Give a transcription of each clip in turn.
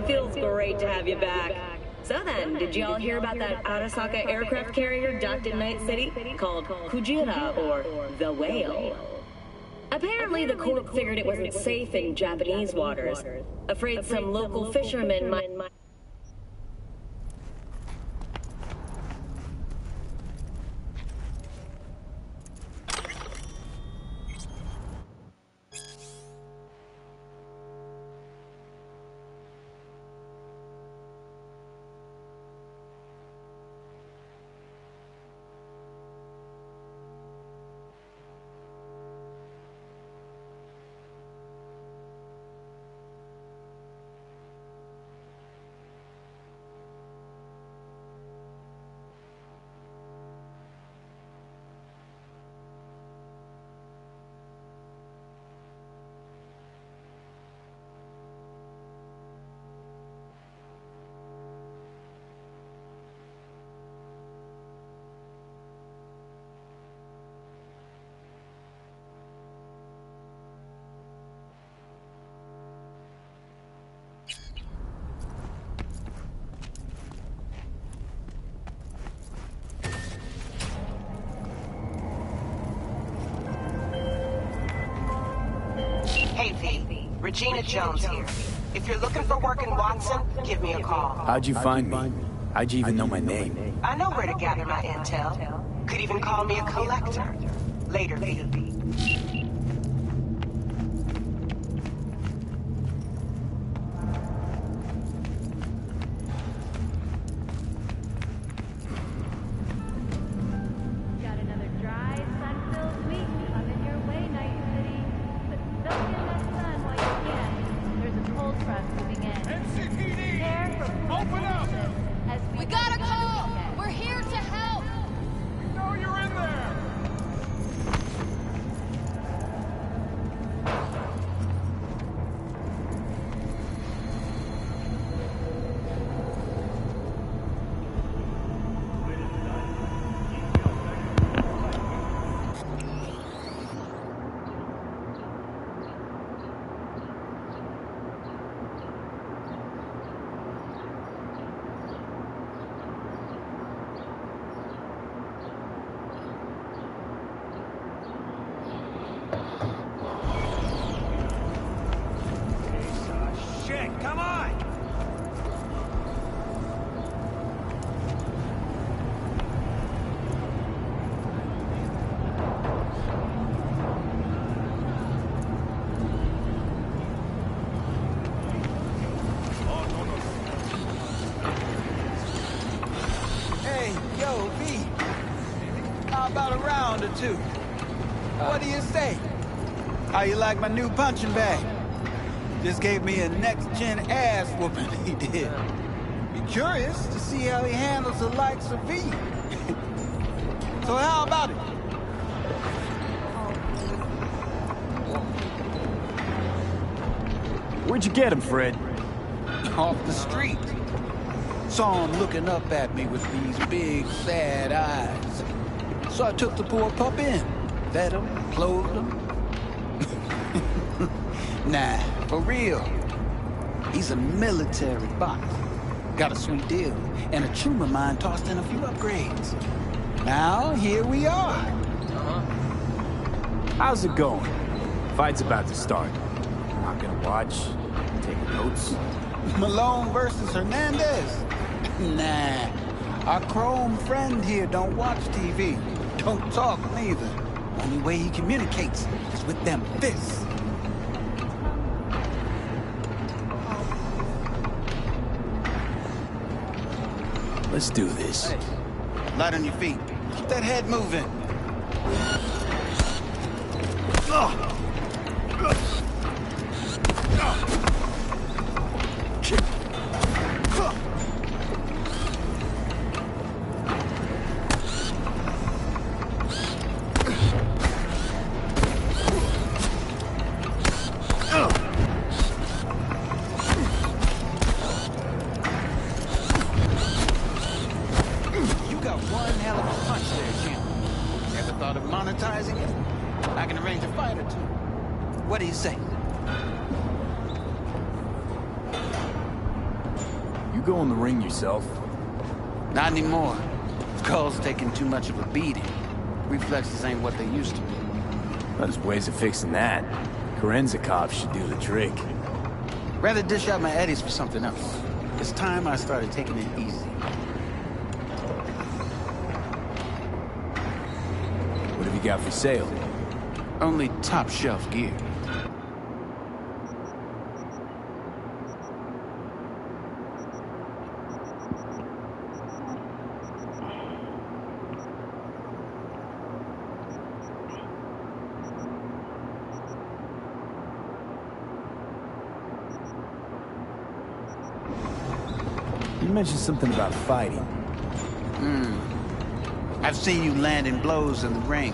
Feels great to have you back. So then, did you all hear about that Arasaka aircraft carrier docked in Night City called Kujira, or the Whale? Apparently, the Corp figured it wasn't safe in Japanese waters. Afraid some local fishermen might... Hey, V. Regina Jones here. If you're looking for work in Watson, give me a call. How'd you find me? How'd you even know my name? I know where to gather my intel. Could even call me a collector. Later, V. What do you say? How you like my new punching bag? Just gave me a next-gen ass whooping, he did. Be curious to see how he handles the likes of V. So how about it? Where'd you get him, Fred? Off the street. Saw him looking up at me with these big, sad eyes. So I took the poor pup in. Fed him, clothed him. Nah, for real. He's a military boss. Got a sweet deal, and a tumor mine tossed in a few upgrades. Now, here we are. How's it going? Fight's about to start. Not gonna watch, taking notes. Malone versus Hernandez? Nah, our chrome friend here don't watch TV. Don't talk neither. Only way he communicates is with them fists. Let's do this. Light on your feet. Keep that head moving. You go in the ring yourself? Not anymore. Skull's taking too much of a beating. Reflexes ain't what they used to be. Well, there's ways of fixing that. Korenzakov should do the trick. Rather dish out my eddies for something else. It's time I started taking it easy. What have you got for sale? Only top shelf gear. You mentioned something about fighting. I've seen you landing blows in the ring.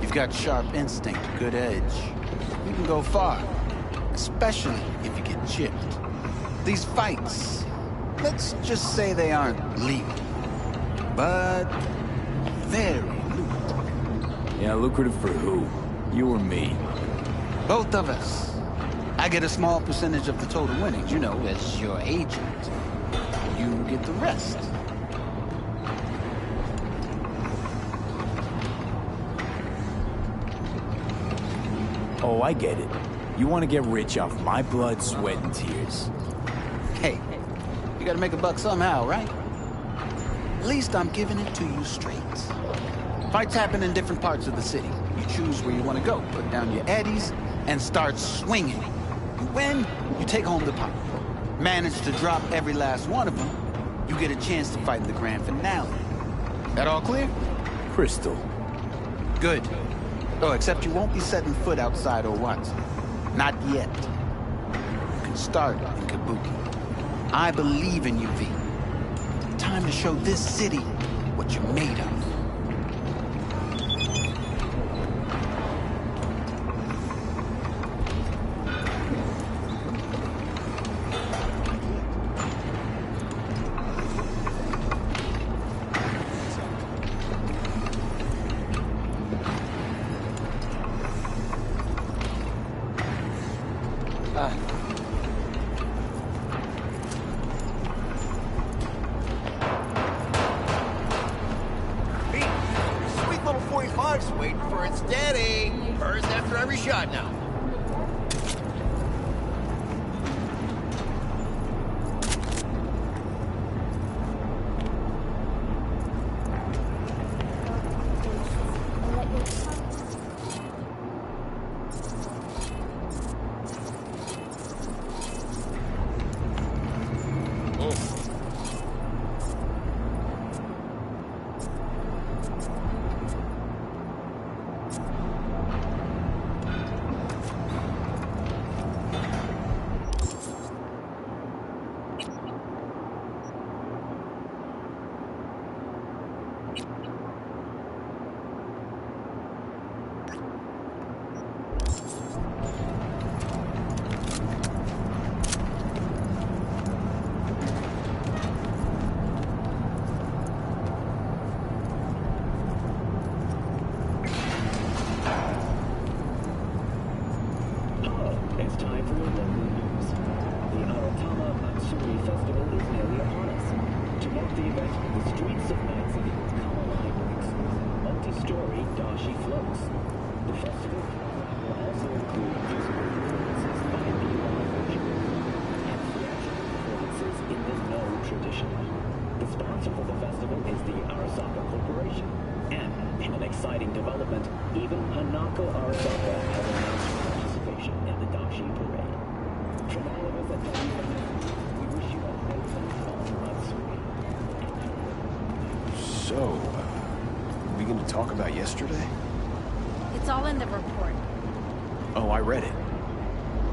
You've got sharp instinct, good edge. You can go far, especially if you get chipped. These fights, let's just say they aren't legal, but very lucrative. Yeah, lucrative for who? You or me? Both of us. I get a small percentage of the total winnings, you know, as your agent. You get the rest. Oh, I get it. You want to get rich off my blood, sweat, and tears. Hey, you gotta make a buck somehow, right? At least I'm giving it to you straight. Fights happen in different parts of the city. You choose where you want to go, put down your eddies, and start swinging. You win, you take home the pot. Manage to drop every last one of them, you get a chance to fight in the grand finale. That all clear? Crystal. Good. Oh, except you won't be setting foot outside Watson. Not yet. You can start in Kabuki. I believe in you, V. Time to show this city what you're made of. Sweet little 45's waiting for its daddy. Burns after every shot now. It's time for your local news. The Aratama Matsuri Festival is nearly upon us. To mark the event, the streets of Night City will come alive with exclusive multi-story dashi floats. The festival will also include musical performances by pela and theatrical performances in the No tradition. The sponsor for the festival is the Arasaka Corporation. And, in an exciting development, even Hanako Arasaka has announced participation in the Dashi Parade. From all of us at WFS, we wish you a very fun Matsuri. So, are we going to talk about yesterday? It's all in the report. Oh, I read it.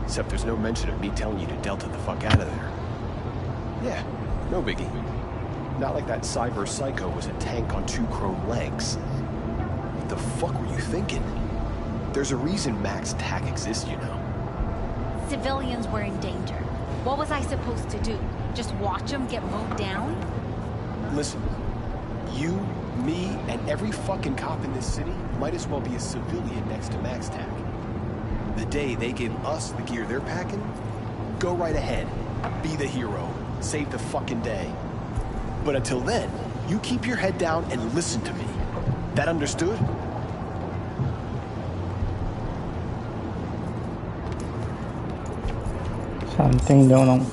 Except there's no mention of me telling you to Delta the fuck out of there. Yeah, no biggie. Not like that cyber psycho was a tank on 2 chrome legs. What the fuck were you thinking? There's a reason Max TAC exists, you know. Civilians were in danger. What was I supposed to do? Just watch them get mowed down? Listen, you, me, and every fucking cop in this city might as well be a civilian next to Max TAC. The day they give us the gear they're packing, go right ahead. Be the hero. save the fucking day. But until then, you keep your head down and listen to me. That understood? Something don't know.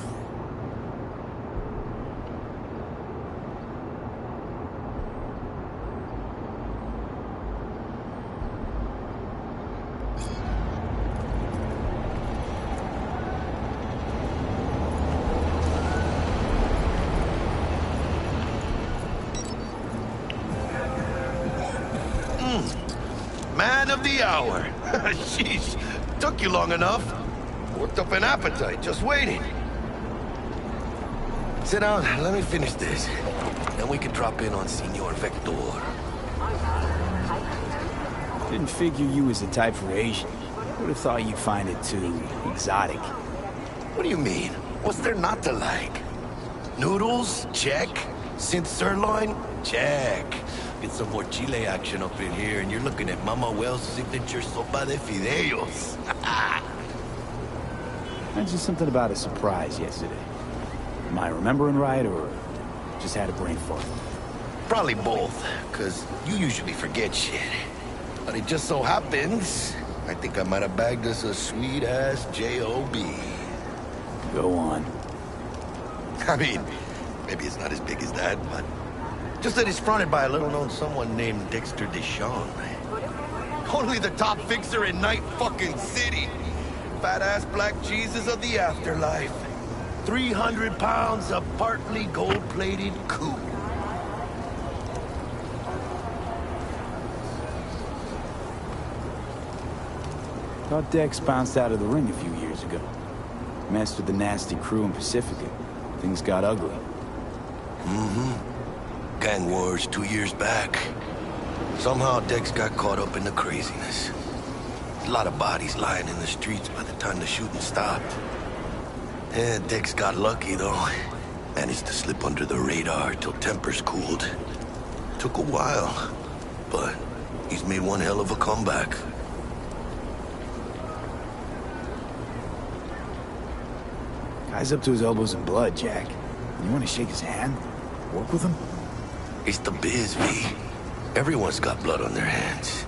Man of the hour. Sheesh, took you long enough. Worked up an appetite, just waiting. Sit down, let me finish this. Then we can drop in on Senor Vector. Didn't figure you was the type for Asian. Would have thought you'd find it too exotic. What do you mean? What's there not to like? Noodles? Check. Synth sirloin? Check. Get some more chile action up in here, and you're looking at Mama Wells' signature sopa de fideos. Mentioned something about a surprise yesterday. Am I remembering right, or just had a brain fart? Probably both, because you usually forget shit. But it just so happens, I think I might have bagged us a sweet-ass J.O.B. Go on. I mean, maybe it's not as big as that, but just that it's fronted by a little-known someone named Dexter Deshawn. Only the top fixer in Night fucking City. Fat-ass black Jesus of the afterlife. 300 pounds of partly gold-plated coup. Thought Dex bounced out of the ring a few years ago. Messed with the nasty crew in Pacifica. Things got ugly. Mm-hmm. Gang wars 2 years back. Somehow Dex got caught up in the craziness. A lot of bodies lying in the streets by the time the shooting stopped. Yeah, Dex got lucky, though. Managed to slip under the radar till tempers cooled. Took a while, but he's made one hell of a comeback. Guy's up to his elbows in blood, Jack. You want to shake his hand? Work with him? It's the biz, V. Everyone's got blood on their hands.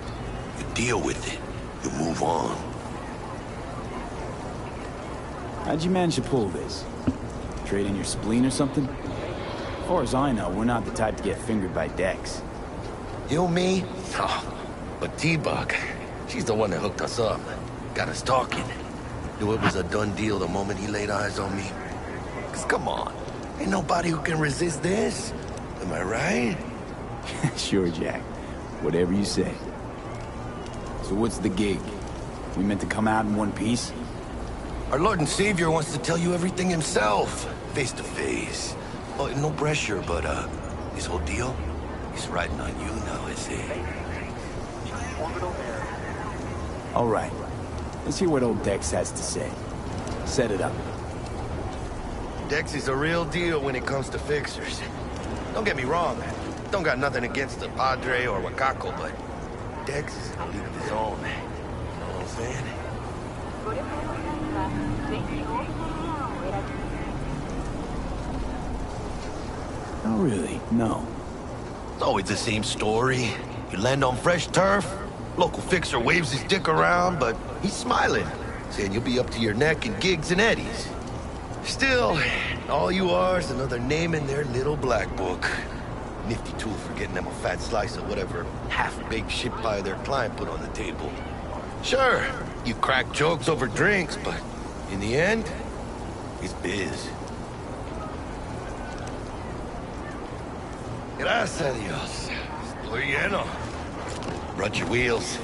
You deal with it. You move on. How'd you manage to pull this? Trade in your spleen or something? As far as I know, we're not the type to get fingered by Dex. You, me? Oh, but T-Bug, she's the one that hooked us up. Got us talking. Knew it was a done deal the moment he laid eyes on me. 'Cause come on, ain't nobody who can resist this. Am I right? Sure, Jack. Whatever you say. So what's the gig? We meant to come out in one piece? Our Lord and Savior wants to tell you everything himself, face to face. Oh, no pressure, but this whole deal is riding on you now, is it? All right. Let's hear what old Dex has to say. Set it up. Dex is a real deal when it comes to fixers. Don't get me wrong, don't got nothing against the Padre or Wakako, but Dex is in a league of his own. You know what I'm saying? Not really, no. It's always the same story. You land on fresh turf, local fixer waves his dick around, but he's smiling, saying you'll be up to your neck in gigs and eddies. Still, all you are is another name in their little black book. Nifty tool for getting them a fat slice of whatever half-baked shit pie their client put on the table. Sure, you crack jokes over drinks, but in the end, it's biz. Gracias a Dios. Estoy lleno. Brought your wheels.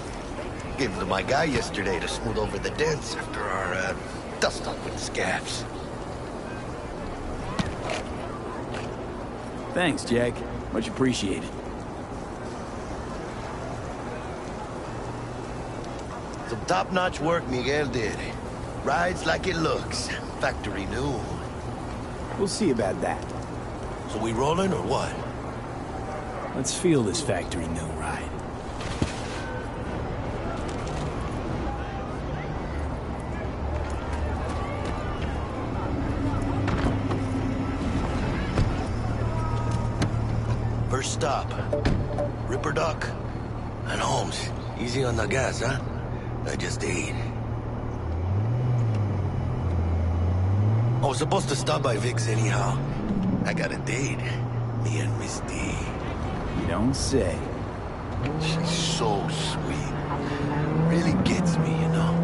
Gave them to my guy yesterday to smooth over the dents after our dust-up with the scabs. Thanks, Jack. Much appreciated. Some top-notch work Miguel did. Rides like it looks. Factory new. We'll see about that. So we rolling or what? Let's feel this factory new ride. First stop. Ripper Duck. And Holmes, easy on the gas, huh? I just ate. I was supposed to stop by Vic's anyhow. I got a date. Me and Misty. You don't say. She's so sweet. Really gets me, you know?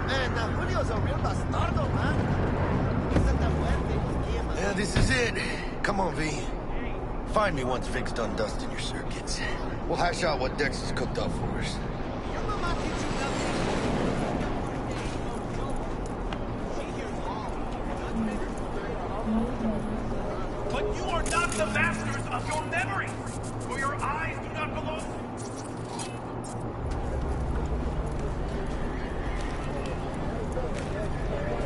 Man, now Julio's a real bastardo, man. He's at that wedding. Yeah, this is it. Come on, V. Find me once Vic's done dusting your circuits. We'll hash out what Dex has cooked up for us. But you are not the masters of your memory, for your eyes do not belong.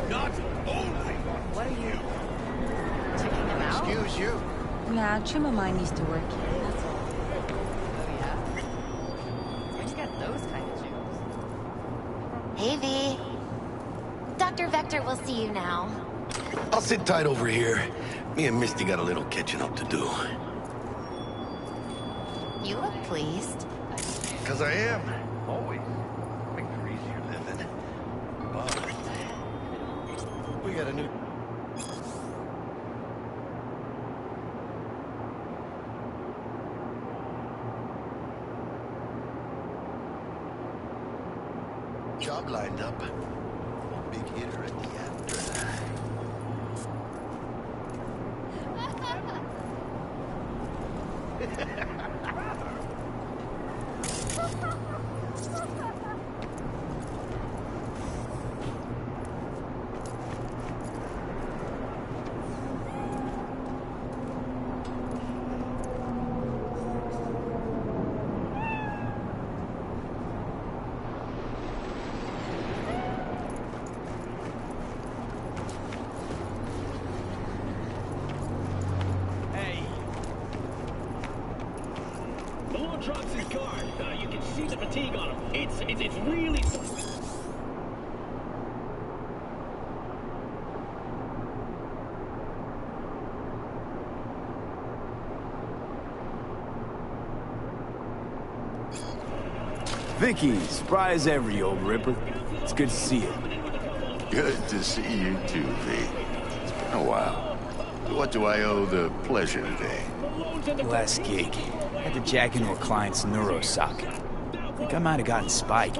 Not only. What are you? Checking them out? Excuse you. Yeah, Trim of mine used to work here, that's all. Oh, yeah? Where'd you get those kind of jewels? Hey, V. Dr. Vector will see you now. I'll sit tight over here. Me and Misty got a little catching up to do. You look pleased. 'Cause I am. Always. Make it easier living. But we got a new... job lined up. Big hitter at the after. The Lord drops his guard. You can see the fatigue on him. It's really... Vicky, surprise every old Ripper. It's good to see you. Good to see you too, V. It's been a while. What do I owe the pleasure today? Last gig. Had to jack into a client's neuro socket. Think I might have gotten spiked.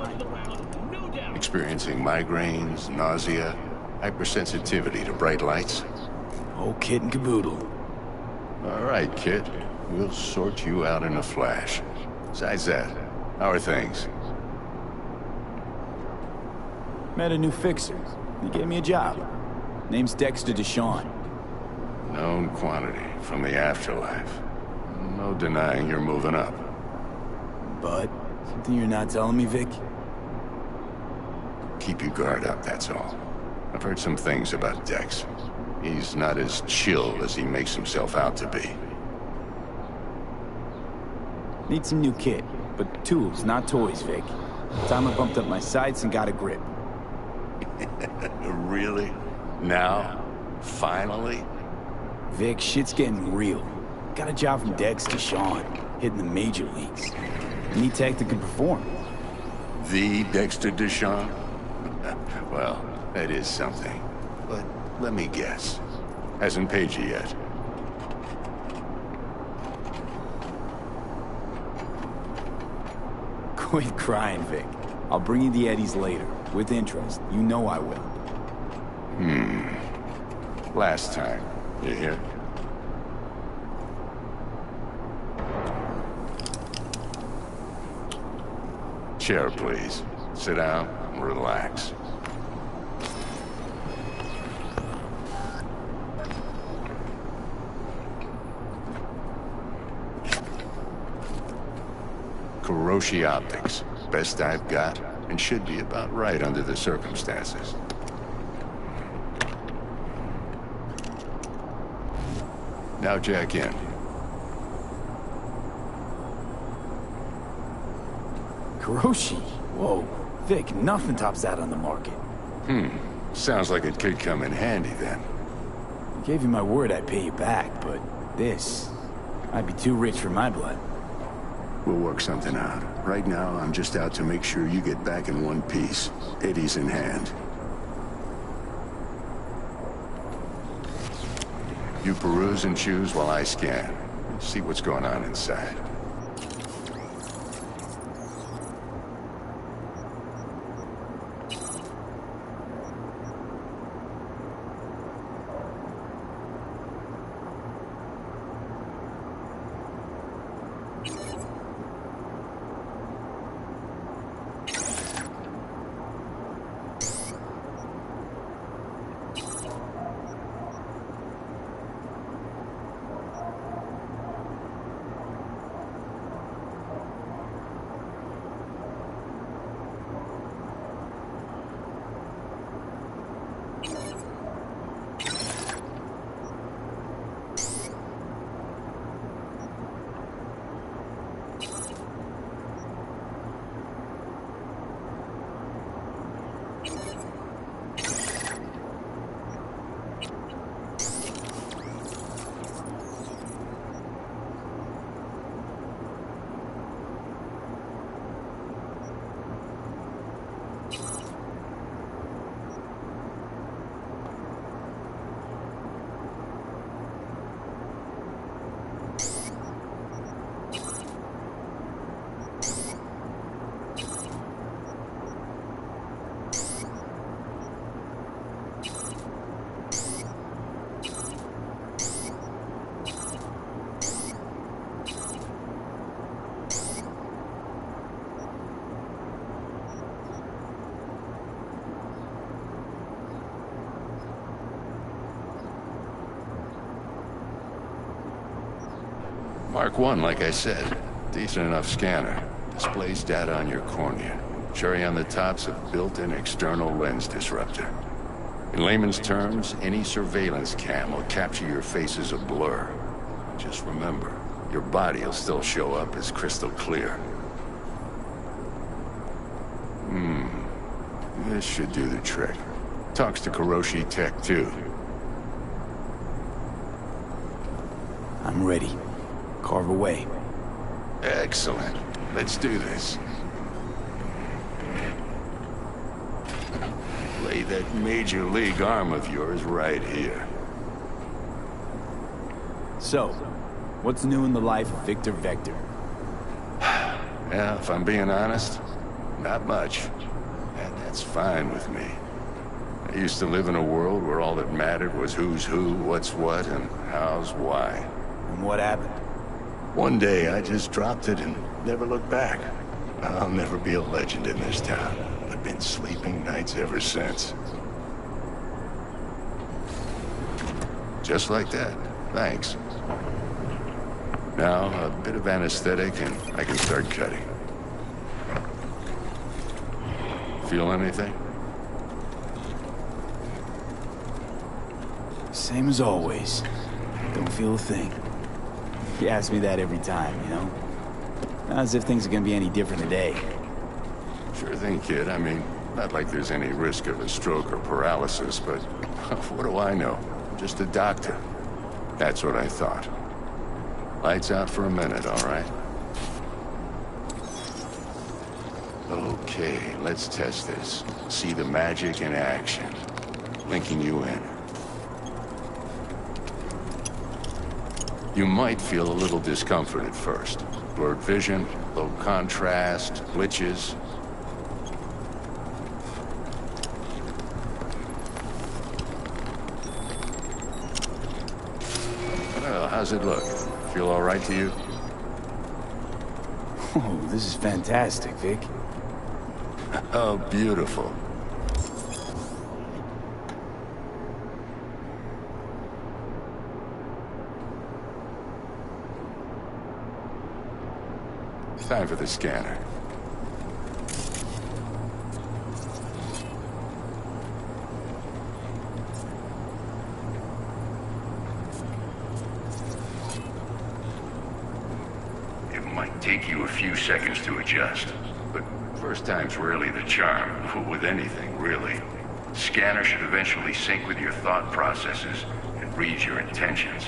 Experiencing migraines, nausea, hypersensitivity to bright lights? Oh, kit and caboodle. All right, kid. We'll sort you out in a flash. Besides that, how are things? Met a new fixer. He gave me a job. Name's Dexter Deshawn. Known quantity from the afterlife. No denying you're moving up. But, something you're not telling me, Vic? Keep your guard up, that's all. I've heard some things about Dex. He's not as chill as he makes himself out to be. Need some new kit, but tools, not toys, Vic. Time I bumped up my sights and got a grip. Really? Now? Finally? Vic, shit's getting real. Got a job from Dex to Sean, hitting the major leagues. Any tech that can perform. The Dexter Deshawn? Well, that is something. But let me guess. Hasn't paid you yet. Quit crying, Vic. I'll bring you the eddies later, with interest. You know I will. Last time. You hear? Chair, please. Sit down and relax. Kuroshi Optics. Best I've got, and should be about right under the circumstances. Now jack in. Kuroshi? Whoa. Vic, nothing tops that on the market. Sounds like it could come in handy then. I gave you my word I'd pay you back, but this might be too rich for my blood. We'll work something out. Right now, I'm just out to make sure you get back in one piece. Eddie's in hand. You peruse and choose while I scan. See what's going on inside. Mark 1, like I said. Decent enough scanner. Displays data on your cornea. Cherry on the top's a built-in external lens disruptor. In layman's terms, any surveillance cam will capture your face as a blur. Just remember, your body will still show up as crystal clear. This should do the trick. Talks to Kuroshi Tech, too. I'm ready. Carve away. Excellent. Let's do this. Lay that major league arm of yours right here. So, what's new in the life of Victor Vector? Yeah, if I'm being honest, not much. And that's fine with me. I used to live in a world where all that mattered was who's who, what's what, and how's why. And what happened? One day, I just dropped it and never looked back. I'll never be a legend in this town. I've been sleeping nights ever since. Just like that. Thanks. Now, a bit of anesthetic and I can start cutting. Feel anything? Same as always. Don't feel a thing. You ask me that every time, you know? Not as if things are gonna be any different today. Sure thing, kid. I mean, not like there's any risk of a stroke or paralysis, but what do I know? I'm just a doctor. That's what I thought. Lights out for a minute, all right? Okay, let's test this. See the magic in action. Linking you in. You might feel a little discomfort at first. Blurred vision, low contrast, glitches. Well, how's it look? Feel all right to you? Oh, this is fantastic, Vic. Oh, beautiful. Time for the scanner. take you a few seconds to adjust. But first time's rarely the charm, with anything, really. Scanner should eventually sync with your thought processes and read your intentions.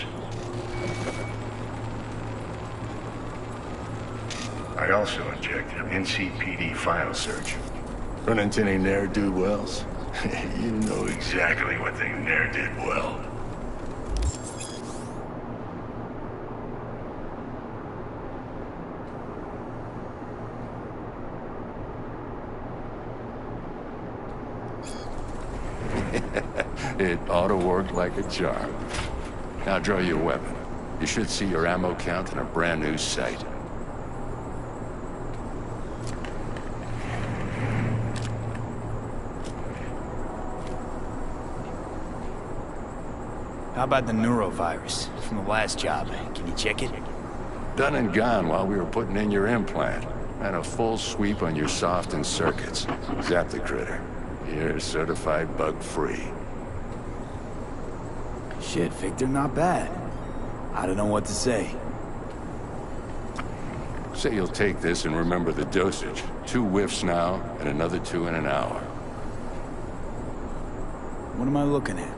I also injected an NCPD file search. Run into any ne'er-do-wells? You know exactly what they ne'er did well. It ought to work like a charm. Now draw your weapon. You should see your ammo count in a brand new sight. How about the neurovirus from the last job? Can you check it? Done and gone while we were putting in your implant. And a full sweep on your soft and circuits. Zap the critter. You're certified bug-free. Shit, Victor, not bad. I don't know what to say. Say you'll take this and remember the dosage. 2 whiffs now, and another 2 in an hour. What am I looking at?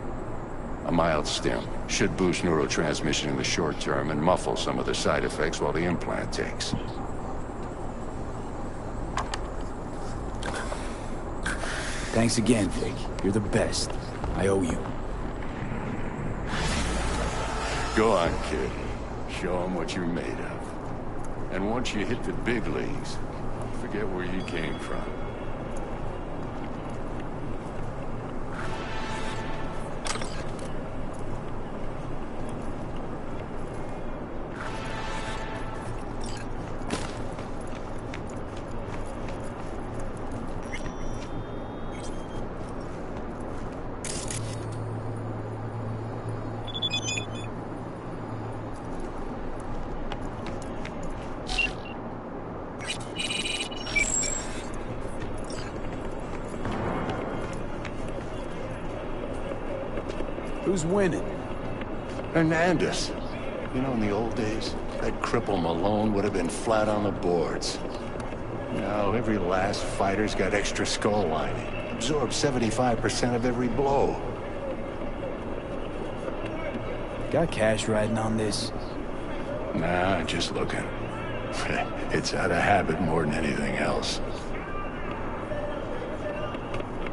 A mild stim. Should boost neurotransmission in the short term and muffle some of the side effects while the implant takes. Thanks again, Vic. You're the best. I owe you. Go on, kid. Show them what you're made of. And once you hit the big leagues, forget where you came from. Who's winning? Hernandez. You know, in the old days, that cripple Malone would have been flat on the boards. Now, every last fighter's got extra skull lining. Absorbs 75% of every blow. Got cash riding on this? Nah, just looking. It's out of habit more than anything else.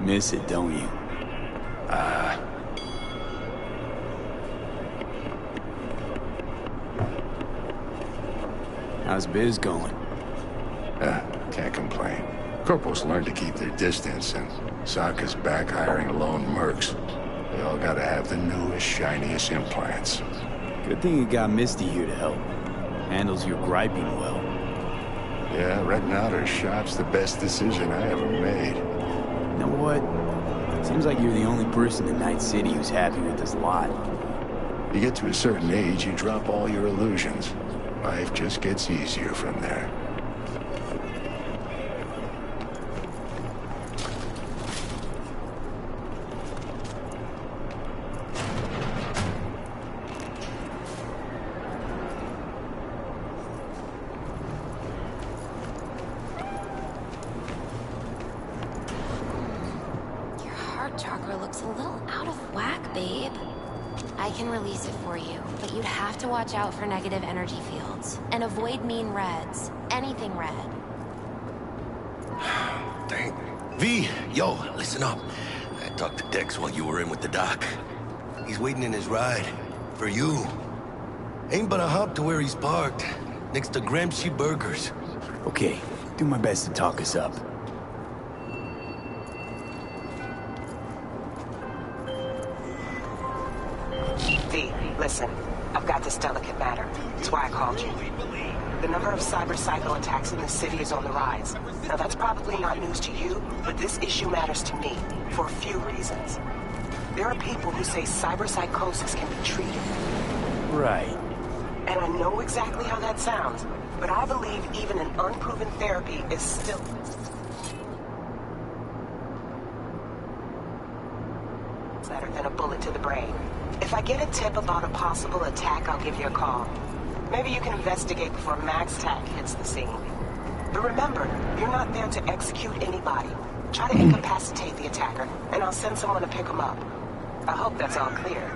Miss it, don't you? How's biz going? Can't complain. Corporals learn to keep their distance, and Sokka's back hiring lone mercs. They all gotta have the newest, shiniest implants. Good thing you got Misty here to help. Handles your griping well. Yeah, renting out her shop's the best decision I ever made. You know what? Seems like you're the only person in Night City who's happy with this lot. You get to a certain age, you drop all your illusions. Life just gets easier from there. Your heart chakra looks a little out of whack, babe. I can release it for you, but you'd have to watch out for negative energy fields. And avoid mean reds. Anything red. Dang. V, yo, listen up. I talked to Dex while you were in with the doc. He's waiting in his ride. For you. Ain't but a hop to where he's parked. Next to Gramsci Burgers. Okay, do my best to talk us up. V, listen. I've got this delicate matter. That's why I called you. The number of cyber-psycho attacks in the city is on the rise. Now, that's probably not news to you, but this issue matters to me for a few reasons. There are people who say cyber-psychosis can be treated. Right. And I know exactly how that sounds, but I believe even an unproven therapy is still better than a bullet to the brain. If I get a tip about a possible attack, I'll give you a call. Maybe you can investigate before Max Tack hits the scene. But remember, you're not there to execute anybody. Try to incapacitate the attacker, and I'll send someone to pick him up. I hope that's all clear.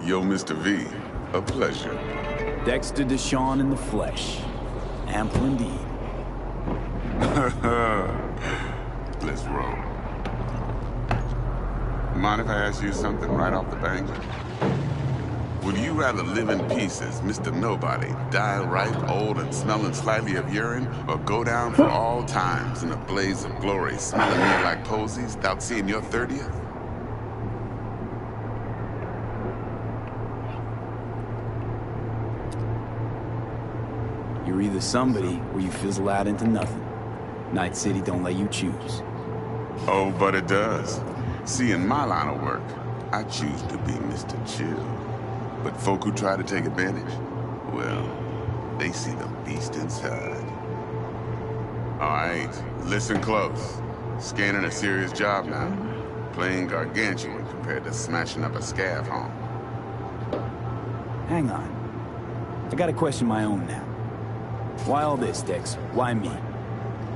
Yo, Mr. V, a pleasure. Dexter Deshawn in the flesh. Ample indeed. Let's roll. Mind if I ask you something right off the bank? Would you rather live in peace as Mr. Nobody, die ripe, old, and smelling slightly of urine, or go down for all times in a blaze of glory, smelling me like posies, without seeing your 30th? You're either somebody or you fizzle out into nothing. Night City don't let you choose. Oh, but it does. See, in my line of work, I choose to be Mr. Chill. But folk who try to take advantage, well, they see the beast inside. All right, listen close. Scanning a serious job now. Playing gargantuan compared to smashing up a scav home. Hang on. I gotta question my own now. Why all this, Dex? Why me?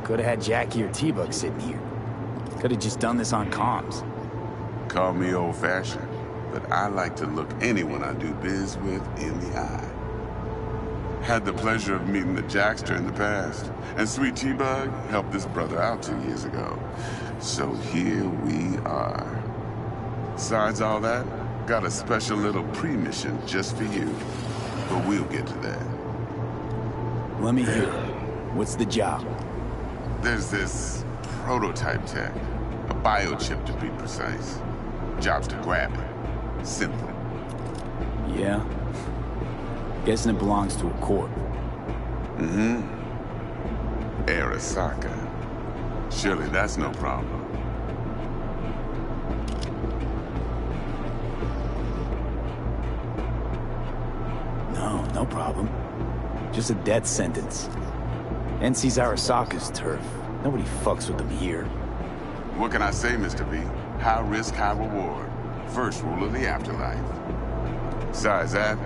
Could've had Jackie or T-Bug sitting here. Could've just done this on comms. Call me old-fashioned, but I like to look anyone I do biz with in the eye. Had the pleasure of meeting the Jackster in the past, and Sweet T-Bug helped this brother out 2 years ago. So here we are. Besides all that, got a special little pre-mission just for you. But we'll get to that. Let me hear it. What's the job? There's this prototype tech. A biochip, to be precise. Job's to grab it. Simple. Yeah? Guessing it belongs to a corp. Mm-hmm. Arasaka. Surely that's no problem. No problem. Just a death sentence. NC's Arasaka's turf. Nobody fucks with them here. What can I say, Mr. V? High risk, high reward. First rule of the afterlife. Besides that,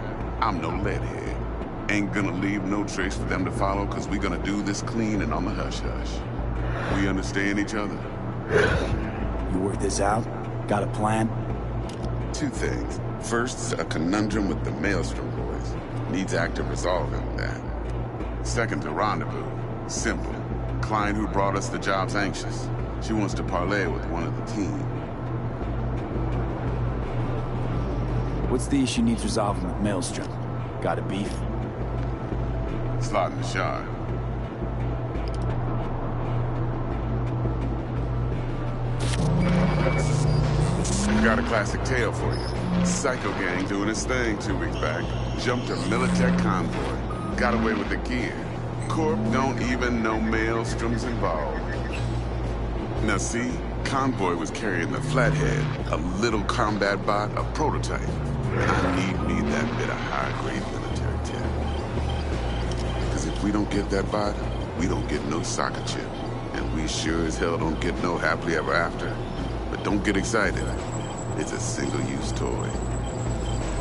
I'm no leadhead. Ain't gonna leave no trace for them to follow, cause we gonna do this clean and on the hush-hush. We understand each other? You work this out? Got a plan? Two things. First, a conundrum with the Maelstrom boys. Needs active resolving that. Second, a rendezvous. Simple. Client who brought us the job's anxious. She wants to parlay with one of the team. What's the issue needs resolving with Maelstrom? Got a beef? Slot in the shard. Got a classic tale for you. Psycho gang doing its thing 2 weeks back. Jumped a Militech convoy. Got away with the gear. Corp don't even know Maelstrom's involved. Now see, convoy was carrying the Flathead, a little combat bot, a prototype. And I need me that bit of high-grade military tech. Because if we don't get that bot, we don't get no soccer chip. And we sure as hell don't get no happily ever after. But don't get excited. It's a single-use toy.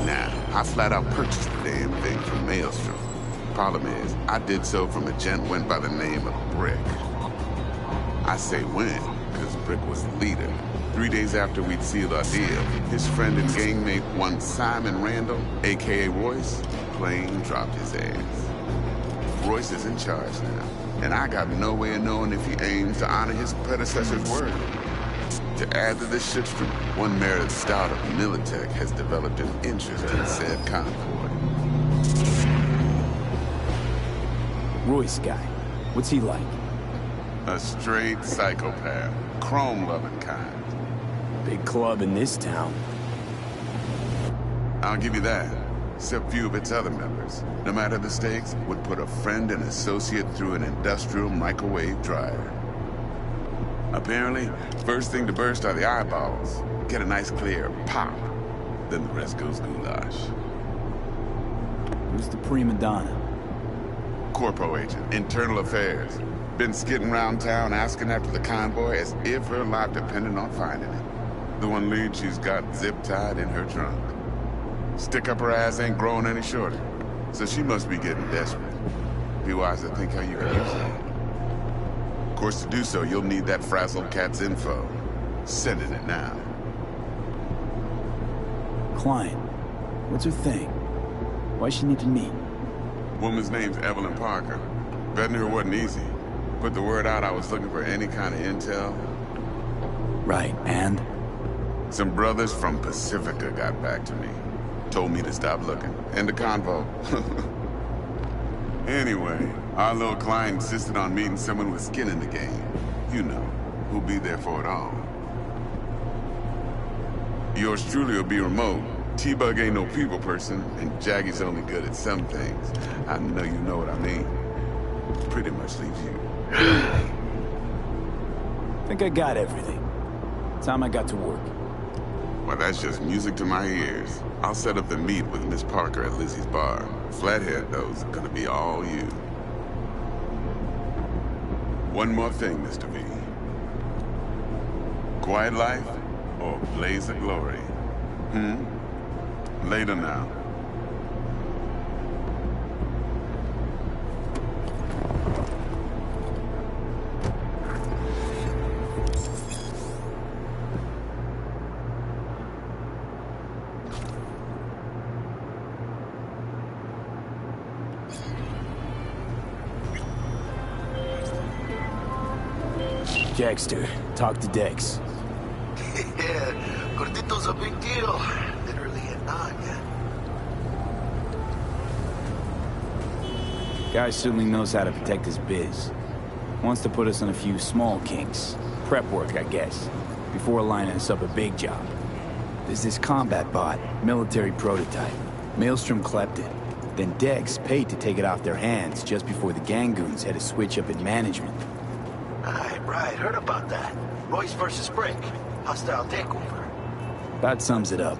Now, I flat out purchased the damn thing from Maelstrom. Problem is, I did so from a gent went by the name of Brick. I say when, because Brick was the leader. 3 days after we'd sealed our deal, his friend and gangmate, one Simon Randall, a.k.a. Royce, plain dropped his ass. Royce is in charge now, and I got no way of knowing if he aims to honor his predecessor's word. To add to this shitstream, one Meredith Stout of Militech has developed an interest in said convoy. Royce guy. What's he like? A straight psychopath. Chrome-loving kind. Big club in this town. I'll give you that. Except few of its other members, no matter the stakes, would put a friend and associate through an industrial microwave dryer. Apparently, first thing to burst are the eyeballs. Get a nice clear pop. Then the rest goes goulash. Who's the prima donna? Corpo agent, internal affairs. Been skidding around town asking after the convoy as if her life depended on finding it. The one lead she's got zip-tied in her trunk. Stick up her ass ain't growing any shorter, so she must be getting desperate. Be wise to think how you can use it. Of course, to do so, you'll need that frazzled cat's info. Sending it now. Client. What's her thing? Why she need to meet? Woman's name's Evelyn Parker. Vetting her wasn't easy. Put the word out I was looking for any kind of intel. Right, and? Some brothers from Pacifica got back to me. Told me to stop looking. End of convo. Anyway, our little client insisted on meeting someone with skin in the game. You know, who'll be there for it all. Yours truly will be remote. T-Bug ain't no people person, and Jaggy's only good at some things. I know you know what I mean. Pretty much leaves you. Think I got everything. Time I got to work. Well, that's just music to my ears. I'll set up the meet with Miss Parker at Lizzie's bar. Flathead, though, is gonna be all you. One more thing, Mr. V. Quiet life or blaze of glory? Later now. Jackster, talk to Dex. Yeah, Gordito's a big deal. Literally a noggin. Guy certainly knows how to protect his biz. Wants to put us on a few small kinks. Prep work, I guess. Before lining us up a big job. There's this combat bot, military prototype. Maelstrom clept it. Then Dex paid to take it off their hands just before the Gangoons had a switch up in management. Right, heard about that. Royce versus Brick. Hostile takeover. That sums it up.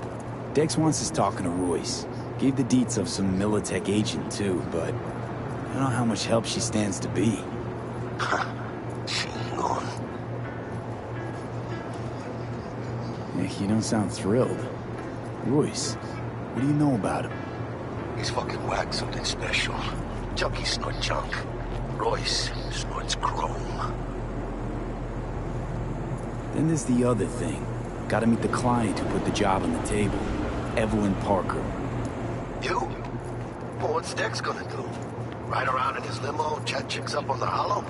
Dex wants us talking to Royce. Gave the deets of some Militech agent too, but I don't know how much help she stands to be. Chingon. You don't sound thrilled. Royce, what do you know about him? He's fucking whack, something special. Junkies snort junk. Royce snorts chrome. Then there's the other thing. Gotta meet the client who put the job on the table. Evelyn Parker. You? Well, what's Dex gonna do? Ride around in his limo, chat chicks up on the hollow?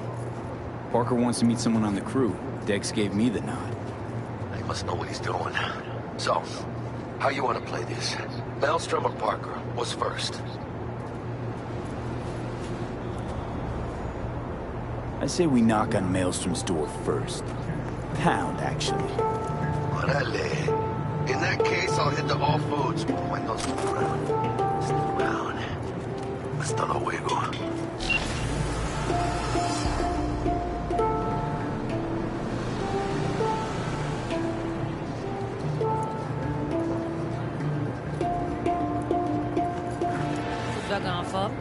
Parker wants to meet someone on the crew. Dex gave me the nod. He must know what he's doing. So, how you want to play this? Maelstrom or Parker? What's first? I say we knock on Maelstrom's door first. Pound, actually. Orale. In that case, I'll hit the all foods. Why don't stick around? Stick around. Hasta luego. Jogando.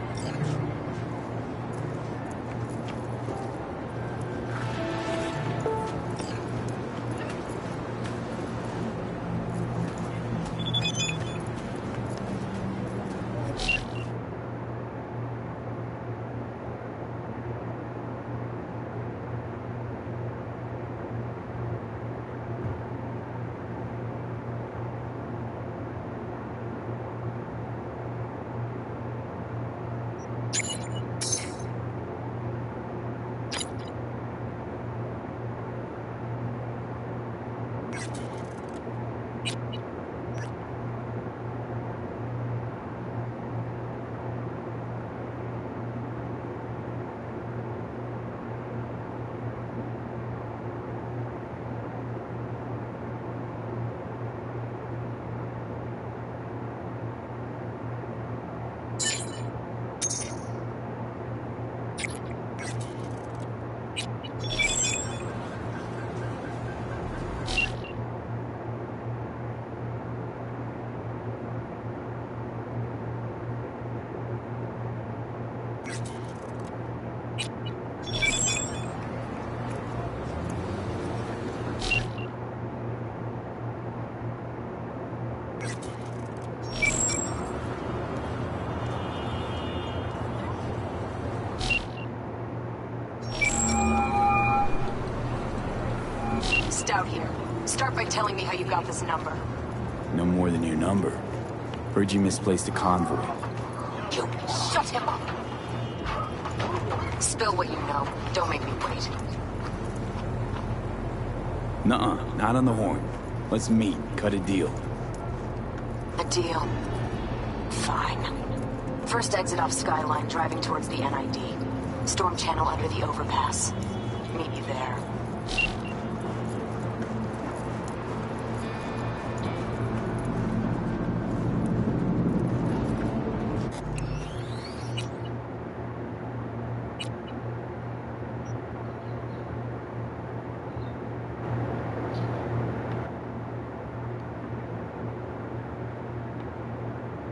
Start by telling me how you got this number. No more than your number. Heard you misplaced a convoy. You shut him up. Spill what you know. Don't make me wait. Nuh-uh, not on the horn. Let's meet, cut a deal. A deal. Fine. First exit off Skyline, driving towards the NID. Storm channel under the overpass. Meet you there.